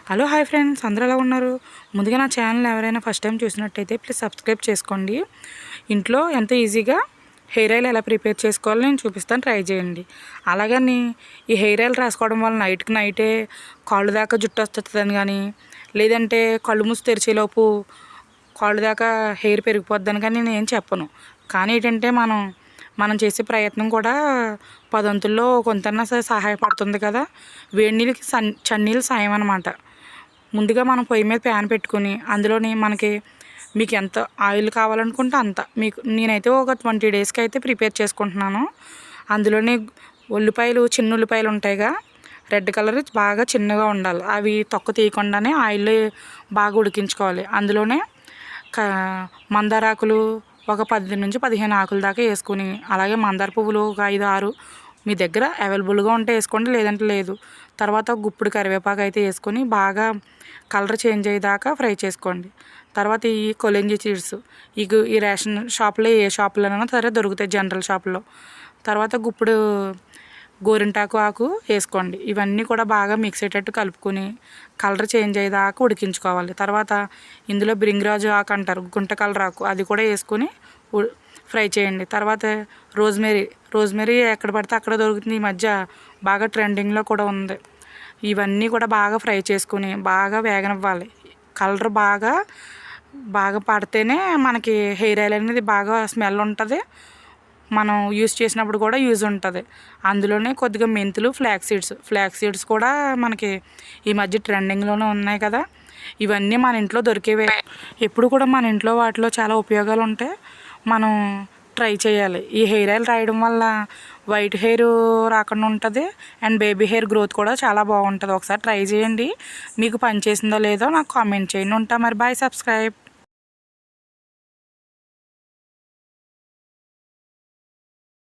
Hello hi friends, అందరూ ఎలా ఉన్నారు? ముందుగా నా ఛానల్ ఎవరైనా ఫస్ట్ టైం చూసినట్టయితే ప్లీజ్ సబ్స్క్రైబ్ చేసుకోండి. ఇంట్లో ఎంతో ఈజీగా హెయిర్ ఆయిల్ ఎలా ప్రిపేర్ చేసుకోవాలో నేను చూపిస్తాను, ట్రై చేయండి. అలాగని ఈ హెయిర్ ఆయిల్ రాసుకోవడం వల్ల నైట్కి నైటే కాళ్ళు దాకా జుట్టు వస్తుందని కానీ, లేదంటే కళ్ళు మూసి తెరిచేలోపు కాళ్ళు దాకా హెయిర్ పెరిగిపోద్దని కానీ నేను ఏం చెప్పను. కానీ ఏంటంటే మనం చేసే ప్రయత్నం కూడా పదంతుల్లో కొంతన్నా సహాయపడుతుంది కదా. వేడి నీళ్ళకి చన్నీళ్ళు సాయం అన్నమాట. ముందుగా మనం పొయ్యి మీద ప్యాన్ పెట్టుకుని అందులోని మీకు ఎంత ఆయిల్ కావాలనుకుంటే అంత, నేనైతే ఒక 20 డేస్కి అయితే ప్రిపేర్ చేసుకుంటున్నాను. అందులోనే చిన్న ఉల్లిపాయలు ఉంటాయిగా, రెడ్ కలర్ బాగా చిన్నగా ఉండాలి. అవి తొక్క తీయకుండానే ఆయిల్లో బాగా ఉడికించుకోవాలి. అందులోనే మందారాకులు ఒక 10 నుంచి 15 ఆకుల దాకా వేసుకుని, అలాగే మందార పువ్వులు ఒక 5, 6 మీ దగ్గర అవైలబుల్గా ఉంటే వేసుకోండి, లేదంటే లేదు. తర్వాత గుప్పుడు కరివేపాకు అయితే వేసుకొని బాగా కలర్ చేంజ్ అయ్యేదాకా ఫ్రై చేసుకోండి. తర్వాత ఈ కొలంజీ సీడ్స్ ఈ రేషన్ షాప్లో ఏ షాపులోనైనా సరే దొరుకుతాయి, జనరల్ షాప్లో. తర్వాత గుప్పుడు గోరింటాకు ఆకు వేసుకోండి. ఇవన్నీ కూడా బాగా మిక్స్ అయ్యేటట్టు కలుపుకొని కలర్ చేంజ్ అయ్యేదాకా ఉడికించుకోవాలి. తర్వాత ఇందులో బ్రింగ్రాజు ఆకు అంటారు, గుంట కలర్ ఆకు, అది కూడా వేసుకొని ఫ్రై చేయండి. తర్వాత రోజ్మెరీ ఎక్కడ పడితే అక్కడ దొరుకుతుంది, ఈ మధ్య బాగా ట్రెండింగ్లో కూడా ఉంది. ఇవన్నీ కూడా బాగా ఫ్రై చేసుకుని బాగా వేగనివ్వాలి. కలర్ బాగా పడితేనే మనకి హెయిర్ ఆయిల్ అనేది బాగా స్మెల్ ఉంటుంది, మనం యూస్ చేసినప్పుడు కూడా యూజ్ ఉంటుంది. అందులోనే కొద్దిగా మెంతులు, ఫ్లాక్స్ సీడ్స్ కూడా మనకి ఈ మధ్య ట్రెండింగ్లోనే ఉన్నాయి కదా. ఇవన్నీ మన ఇంట్లో దొరికేవే. ఎప్పుడు కూడా మన ఇంట్లో వాటిలో చాలా ఉపయోగాలు ఉంటాయి, మనం ట్రై చేయాలి. ఈ హెయిర్ ఆయిల్ రాయడం వల్ల వైట్ హెయిర్ రాకుండా ఉంటుంది, అండ్ బేబీ హెయిర్ గ్రోత్ కూడా చాలా బాగుంటుంది. ఒకసారి ట్రై చేయండి, మీకు పనిచేసిందో లేదో నాకు కామెంట్ చేయండి. ఉంటా మరి, బాయ్, సబ్స్క్రైబ్.